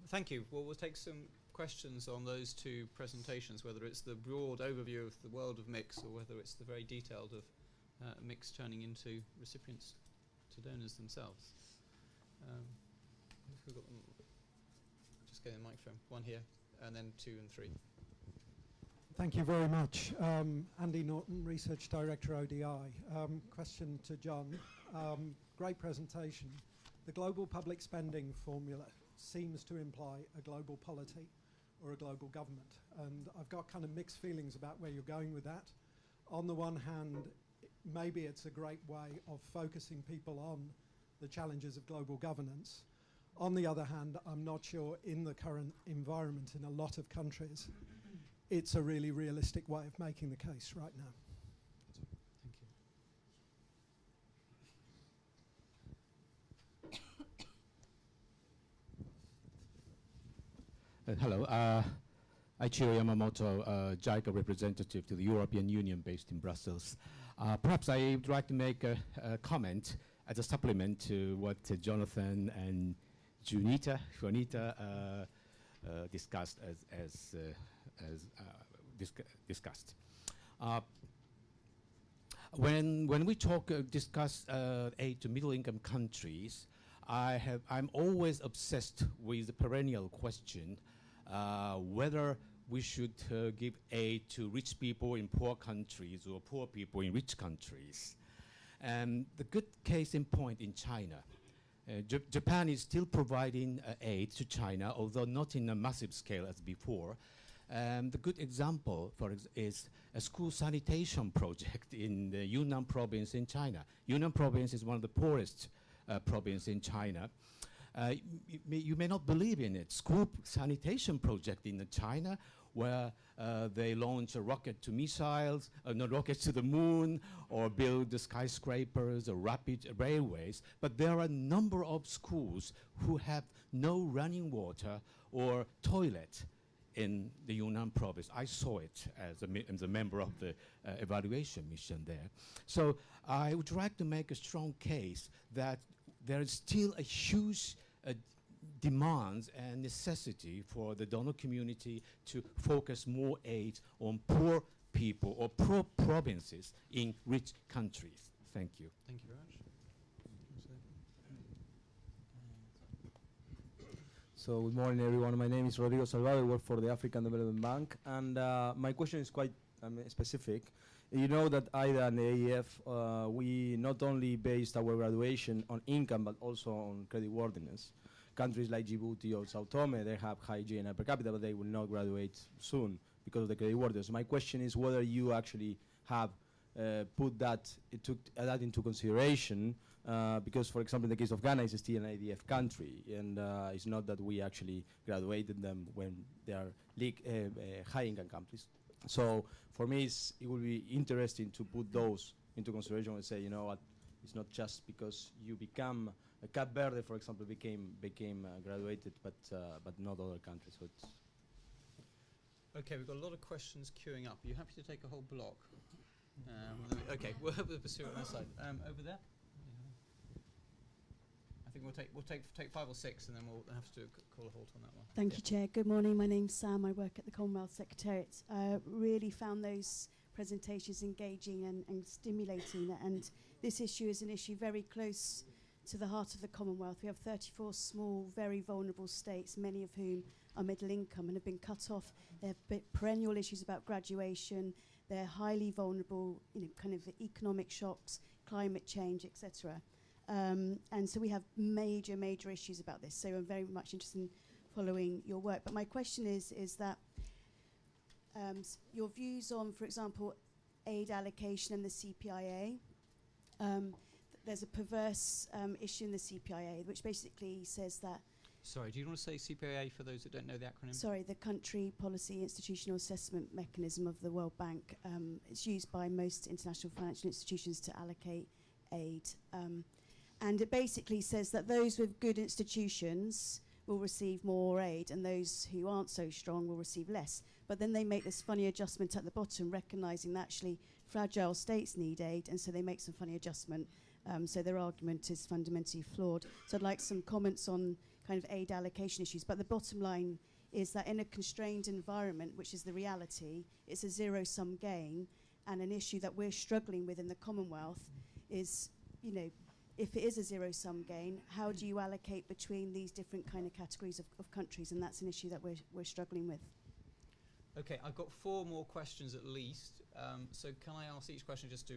Thank you. Well, we'll take some questions on those two presentations, whether it's the broad overview of the world of mix or whether it's the very detailed of mix turning into recipients to donors themselves. If we've got them, just get the microphone. One here, and then 2 and 3. Thank you very much. Andy Norton, Research Director, ODI. Question to John. Great presentation. The global public spending formula seems to imply a global polity or a global government. And I've got kind of mixed feelings about where you're going with that. On the one hand, maybe it's a great way of focusing people on the challenges of global governance. On the other hand, I'm not sure in the current environment in a lot of countries, it's a really realistic way of making the case right now. Thank you. Hello. Ichiro Yamamoto, JICA representative to the European Union based in Brussels. Perhaps I would like to make a comment as a supplement to what Jonathan and Juanita discussed discussed. When we discuss aid to middle-income countries, I'm always obsessed with the perennial question whether we should give aid to rich people in poor countries or poor people in rich countries. And the good case in point in China. Japan is still providing aid to China, although not in a massive scale as before. The good example is a school sanitation project in the Yunnan province in China. Yunnan province is one of the poorest provinces in China. You may not believe in it. School sanitation project in China where they launch a rocket to missiles, not rockets to the moon, or build the skyscrapers or rapid railways. But there are a number of schools who have no running water or toilet in the Yunnan province. I saw it as a member of the evaluation mission there. So I would like to make a strong case that there is still a huge demands and necessity for the donor community to focus more aid on poor people or poor provinces in rich countries. Thank you. Thank you very much. So good morning, everyone. My name is Rodrigo Salvador. I work for the African Development Bank, and my question is quite specific. You know that IDA and the AEF, we not only based our graduation on income, but also on creditworthiness. Countries like Djibouti or Sao Tome, they have high GNI per capita, but they will not graduate soon because of the creditworthiness. My question is whether you actually have put that into consideration, because, for example, in the case of Ghana, it's still an IDF country, and it's not that we actually graduated them when they are high-income countries. So for me, it would be interesting to put those into consideration and say, you know what, it's not just because you become Cape Verde, for example, became graduated, but not other countries. So it's okay, we've got a lot of questions queuing up. Are you happy to take a whole block? Okay, we'll pursue it on that side. Over there. I think we'll take 5 or 6, and then we'll have to call a halt on that one. Thank you, Chair. Good morning. My name's Sam. I work at the Commonwealth Secretariat. Really found those presentations engaging and stimulating, and this issue is an issue very close to the heart of the Commonwealth. We have 34 small, very vulnerable states, many of whom are middle income and have been cut off. They have perennial issues about graduation. They're highly vulnerable, kind of economic shocks, climate change, etc. And so we have major issues about this. So I'm very much interested in following your work. But my question is that your views on, for example, aid allocation and the CPIA. There's a perverse issue in the CPIA, which basically says that... Sorry, do you want to say CPIA for those that don't know the acronym? Sorry, the Country Policy Institutional Assessment Mechanism of the World Bank. It's used by most international financial institutions to allocate aid. And it basically says that those with good institutions will receive more aid and those who aren't so strong will receive less. But then they make this funny adjustment at the bottom, recognising that actually fragile states need aid, and so they make some funny adjustment. So their argument is fundamentally flawed. So I'd like some comments on kind of aid allocation issues. But the bottom line is that in a constrained environment, which is the reality, it's a zero-sum game, and an issue that we're struggling with in the Commonwealth is, you know, if it is a zero-sum game, how do you allocate between these different kind of categories of countries? And that's an issue that we're struggling with. Okay, I've got 4 more questions at least. So can I ask each question just to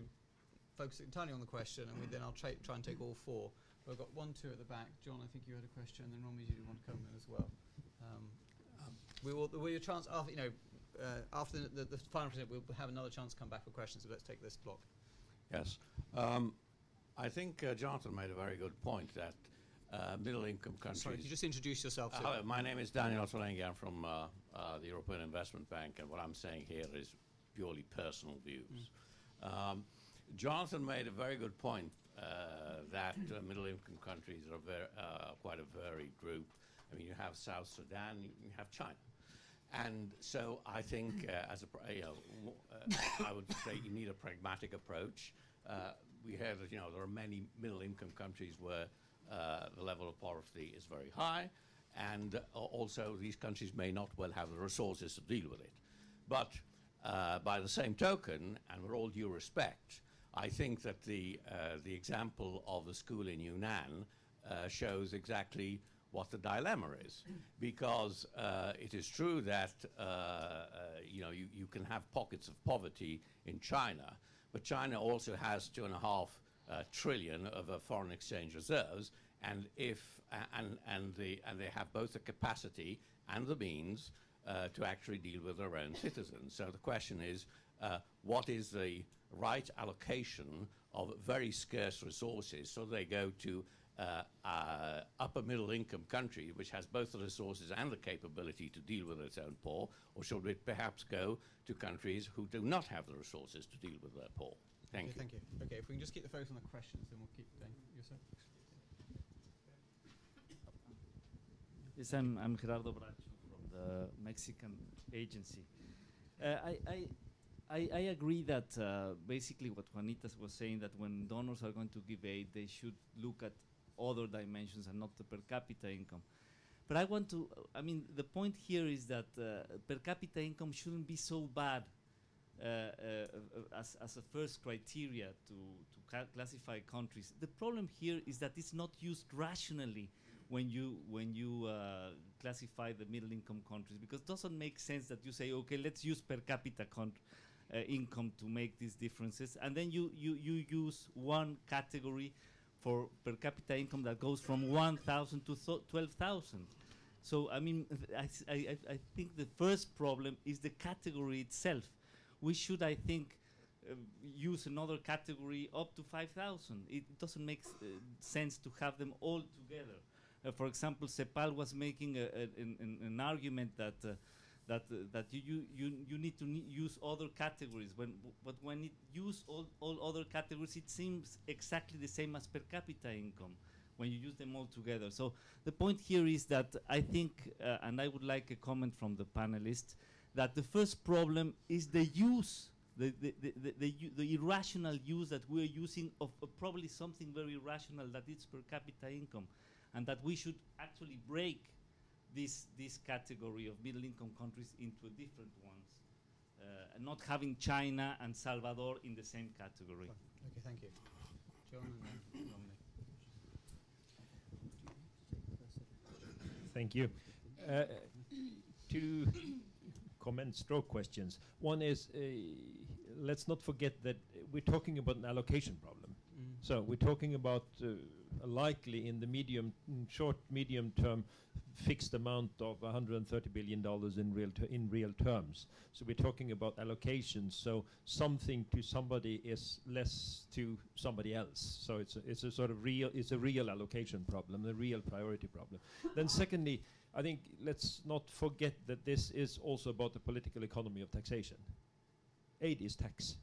focus entirely on the question, and then I'll try and take all 4. But I've got 1, 2 at the back. John, I think you had a question, and then Romy, you want to come in as well. We will your chance after after the final present. We'll have another chance to come back for questions. So let's take this block. Yes, I think Jonathan made a very good point that middle-income countries. Sorry, could you just introduce yourself? Hello, my name is Daniel Ottolenghi. I'm from the European Investment Bank, and what I'm saying here is purely personal views. Jonathan made a very good point that middle-income countries are quite a varied group. I mean, you have South Sudan, you have China. And so I think, I would say you need a pragmatic approach. We heard that, there are many middle-income countries where the level of poverty is very high, and also these countries may not well have the resources to deal with it. But by the same token, and with all due respect, I think that the example of the school in Yunnan shows exactly what the dilemma is, because it is true that you can have pockets of poverty in China, but China also has 2.5 trillion of foreign exchange reserves, and they have both the capacity and the means to actually deal with their own citizens. So the question is, what is the right allocation of very scarce resources so they go to upper middle income country which has both the resources and the capability to deal with its own poor, or should it perhaps go to countries who do not have the resources to deal with their poor? Thank you. Thank you. Okay, if we can just keep the focus on the questions, then we'll keep going. Yourself? Yes, I'm Gerardo Bracho from the Mexican agency. I agree that basically what Juanita was saying, that when donors are going to give aid, they should look at other dimensions and not the per capita income. But the point here is that per capita income shouldn't be so bad as a first criteria to classify countries. The problem here is that it's not used rationally when you classify the middle income countries, because it doesn't make sense that you say, okay, let's use per capita income to make these differences, and then you use one category for per capita income that goes from 1,000 to 12,000. So I think the first problem is the category itself. We should, I think, use another category up to 5,000. It doesn't make sense to have them all together. For example, CEPAL was making an argument that you need to use other categories. But when it use all other categories, it seems exactly the same as per capita income when you use them all together. So the point here is that I think, and I would like a comment from the panelists, that the first problem is the use, the irrational use that we're using of probably something very rational, that is per capita income, and that we should actually break this category of middle-income countries into different ones, and not having China and Salvador in the same category. Okay, thank you. John and then Romney. Thank you. Two comment/stroke questions. One is, let's not forget that we're talking about an allocation problem. So we're talking about likely in the short, medium term, fixed amount of $130 billion in real terms. So we're talking about allocations. So something to somebody is less to somebody else. So it's a sort of real allocation problem, a real priority problem. Then secondly, I think let's not forget that this is also about the political economy of taxation. Aid is tax.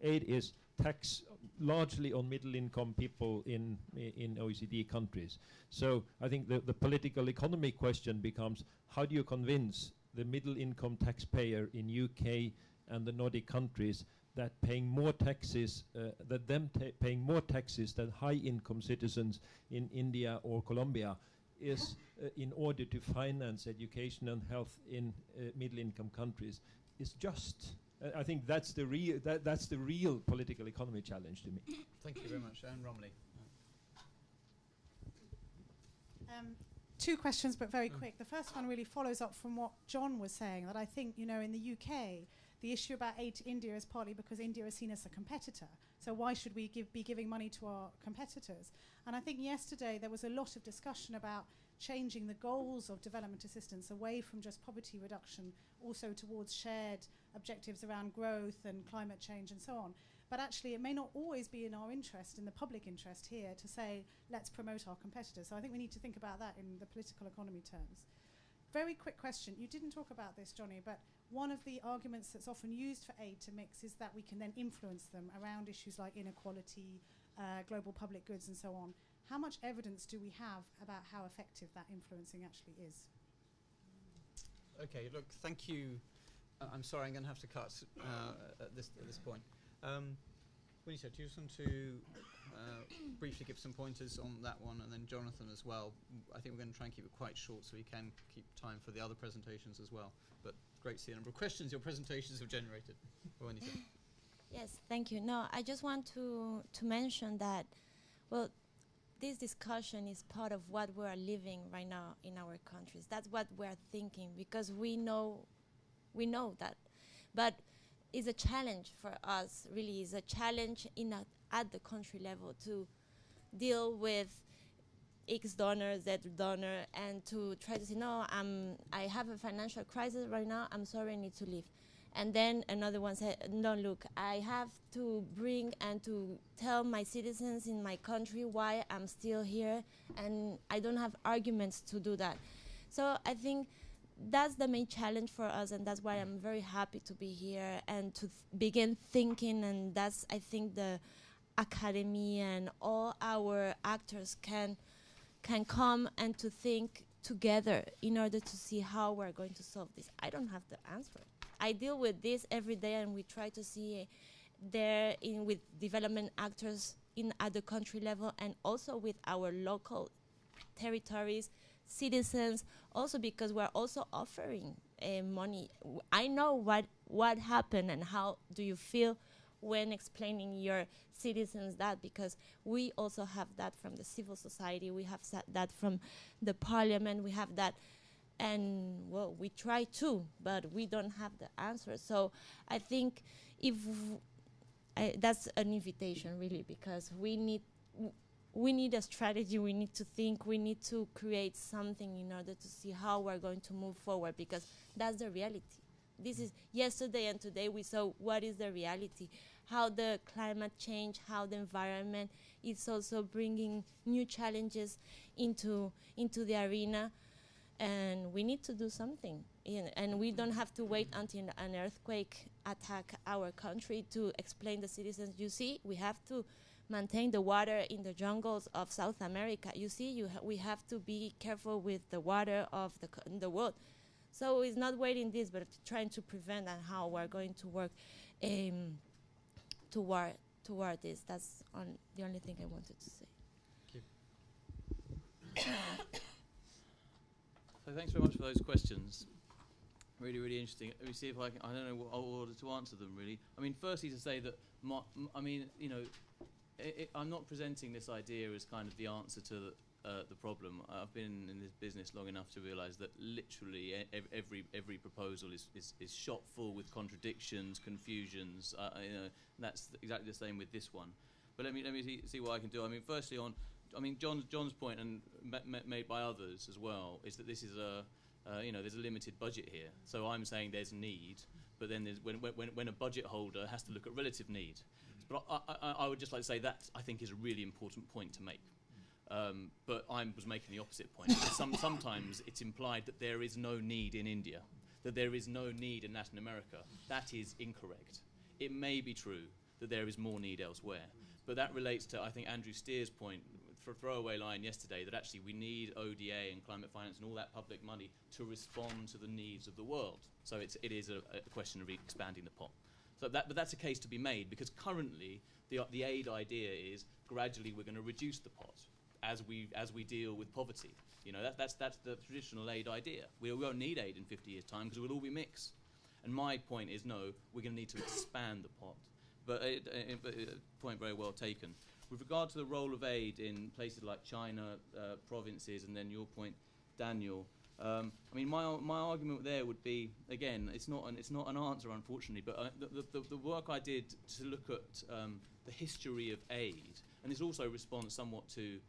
Aid is tax largely on middle-income people in OECD countries. So I think the political economy question becomes, how do you convince the middle-income taxpayer in UK and the Nordic countries that paying more taxes, paying more taxes than high-income citizens in India or Colombia is in order to finance education and health in middle-income countries is just. I think that's the real political economy challenge to me. Thank you very much. Anne Romley. Two questions, but very quick. The first one really follows up from what John was saying, that I think, you know, in the UK, the issue about aid to India is partly because India is seen as a competitor. So why should we be giving money to our competitors? And I think yesterday there was a lot of discussion about changing the goals of development assistance away from just poverty reduction, also towards shared objectives around growth and climate change and so on. But actually, it may not always be in our interest, in the public interest here, to say, let's promote our competitors. So I think we need to think about that in the political economy terms. Very quick question. You didn't talk about this, Johnny, but one of the arguments that's often used for aid to mix is that we can then influence them around issues like inequality, global public goods, and so on. How much evidence do we have about how effective that influencing actually is? Okay, look, thank you. I'm sorry, I'm going to have to cut at this point. Winnie, do you just want to briefly give some pointers on that one, and then Jonathan as well? I think we're going to try and keep it quite short so we can keep time for the other presentations as well. But great to see a number of questions your presentations have generated. Winnie. Yes, thank you. No, I just want to mention that, well, this discussion is part of what we are living right now in our countries. That's what we're thinking, because we know that. But it's a challenge for us, really. It's a challenge at the country level to deal with X donor, Z donor, and to try to say, no, I have a financial crisis right now, I'm sorry, I need to leave. And then another one said, no, look, I have to bring and to tell my citizens in my country why I'm still here, and I don't have arguments to do that. So I think that's the main challenge for us, and that's why I'm very happy to be here and to begin thinking, and that's, I think, the academy and all our actors can come and to think together in order to see how we're going to solve this. I don't have the answer. I deal with this every day, and we try to see with development actors at the country level, and also with our local territories, citizens, also because we're also offering money. I know what happened and how do you feel when explaining your citizens that, because we also have that from the civil society, we have that from the parliament, we have that. And, well, we try to, but we don't have the answer. So I think that's an invitation, really, because we need a strategy, we need to think, we need to create something in order to see how we're going to move forward, because that's the reality. This is yesterday and today we saw what is the reality, how the climate change, how the environment is also bringing new challenges into the arena. And we need to do something. And we don't have to wait until an earthquake attack our country to explain to citizens, you see, we have to maintain the water in the jungles of South America. You see, we have to be careful with the water of the world. So it's not waiting this, but trying to prevent and how we're going to work toward this. That's the only thing I wanted to say. Thank you. So thanks very much for those questions. Really, really interesting. Let me see if I don't know what order to answer them, really. I mean, firstly to say that, I'm not presenting this idea as kind of the answer to the problem. I've been in this business long enough to realise that literally every proposal is shot full with contradictions, confusions. That's exactly the same with this one. But let me see what I can do. I mean, firstly John's point, and made by others as well, is that this is there's a limited budget here. So I'm saying there's need, but then there's when a budget holder has to look at relative need. But I would just like to say that I think is a really important point to make. But I was making the opposite point. Sometimes it's implied that there is no need in India, that there is no need in Latin America. That is incorrect. It may be true that there is more need elsewhere, but that relates to, I think, Andrew Steer's point, for a throwaway line yesterday, that actually we need ODA and climate finance and all that public money to respond to the needs of the world. So it is a question of expanding the pot. So but that's a case to be made, because currently the aid idea is gradually we're going to reduce the pot as we deal with poverty. You know, that's the traditional aid idea. We won't need aid in 50 years' time because we'll all be mixed. And my point is, no, we're going to need to expand the pot. But point very well taken. With regard to the role of aid in places like China, provinces, and then your point, Daniel, I mean, my argument there would be, again, it's not an answer, unfortunately, but the work I did to look at the history of aid, and this also responds somewhat to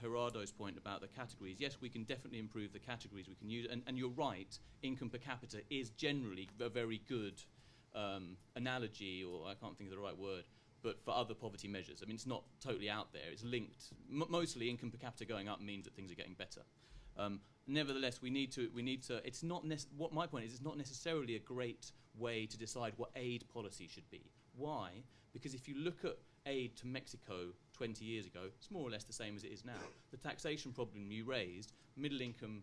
Gerardo's point about the categories. Yes, we can definitely improve the categories we can use, and you're right, income per capita is generally a very good analogy, or I can't think of the right word, but for other poverty measures. I mean, it's not totally out there. It's linked. Mostly income per capita going up means that things are getting better. Nevertheless, we need to. It's not. What my point is, it's not necessarily a great way to decide what aid policy should be. Why? Because if you look at aid to Mexico 20 years ago, it's more or less the same as it is now. The taxation problem you raised, middle-income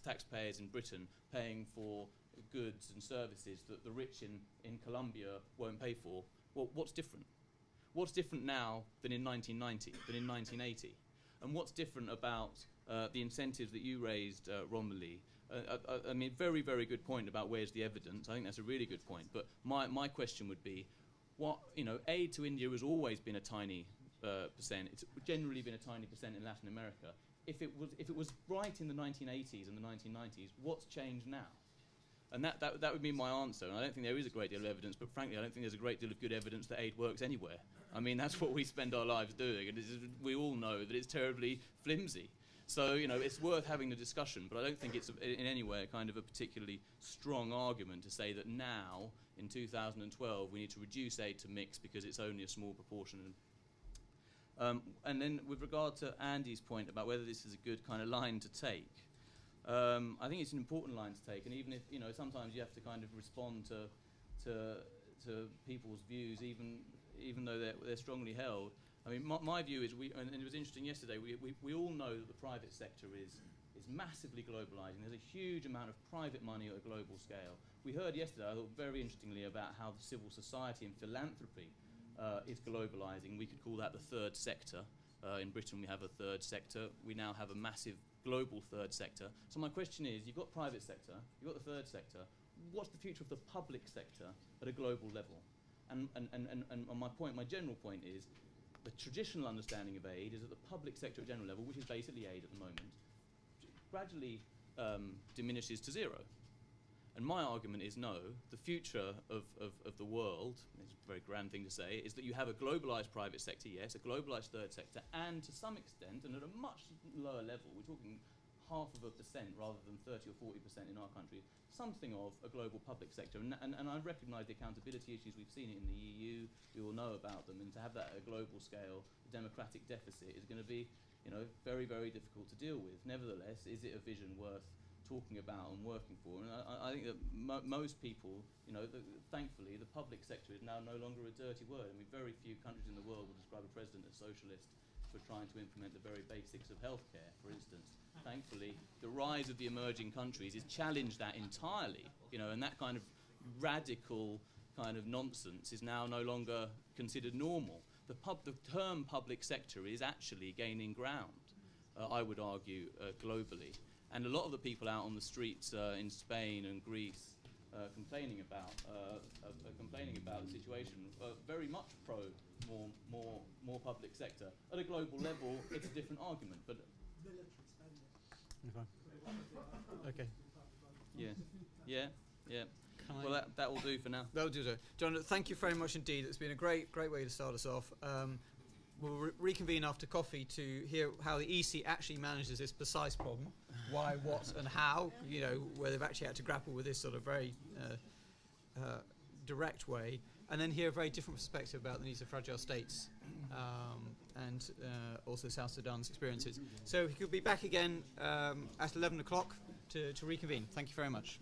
taxpayers in Britain paying for goods and services that the rich in Colombia won't pay for. Well, what's different? What's different now than in 1990, than in 1980? And what's different about the incentives that you raised, Romilly? I mean, very, very good point about where's the evidence. I think that's a really good point. But my question would be, aid to India has always been a tiny percent. It's generally been a tiny percent in Latin America. If it was right in the 1980s and the 1990s, what's changed now? And that would be my answer. And I don't think there is a great deal of evidence, but frankly, I don't think there's a great deal of good evidence that aid works anywhere. I mean, that's what we spend our lives doing, and we all know that it's terribly flimsy. So, it's worth having the discussion, but I don't think it's in any way kind of a particularly strong argument to say that now, in 2012, we need to reduce aid to mix because it's only a small proportion. And then with regard to Andy's point about whether this is a good kind of line to take, I think it's an important line to take, and even if, sometimes you have to kind of respond to people's views, even though they're strongly held. I mean, my view is, and it was interesting yesterday, we all know that the private sector is massively globalizing. There's a huge amount of private money at a global scale. We heard yesterday, I thought very interestingly, about how the civil society and philanthropy is globalizing. We could call that the third sector. In Britain, we have a third sector. We now have a massive global third sector. So my question is, you've got private sector, you've got the third sector. What's the future of the public sector at a global level? And my general point is, the traditional understanding of aid is that the public sector at general level, which is basically aid at the moment, gradually diminishes to zero. And my argument is no, the future of the world, it's a very grand thing to say, is that you have a globalized private sector, yes, a globalized third sector, and to some extent, and at a much lower level, we're talking 0.5% rather than 30 or 40% in our country, something of a global public sector. And I recognise the accountability issues, we've seen it in the EU, we all know about them, and to have that at a global scale, the democratic deficit is going to be, very, very difficult to deal with. Nevertheless, is it a vision worth talking about and working for? And I think that most people, thankfully, the public sector is now no longer a dirty word. I mean, very few countries in the world will describe a president as socialist for trying to implement the very basics of healthcare, for instance. Thankfully, the rise of the emerging countries has challenged that entirely, and that kind of radical kind of nonsense is now no longer considered normal. The term public sector is actually gaining ground, I would argue, globally. And a lot of the people out on the streets in Spain and Greece complaining about the situation very much pro more public sector. At a global level, it's a different argument, but okay. Yeah. Well, that will do for now. That'll do. John, thank you very much indeed. It's been a great way to start us off. We'll reconvene after coffee to hear how the EC actually manages this precise problem, why, what, and how, where they've actually had to grapple with this sort of very direct way, and then hear a very different perspective about the needs of fragile states and also South Sudan's experiences. So he could be back again at 11 o'clock to reconvene. Thank you very much.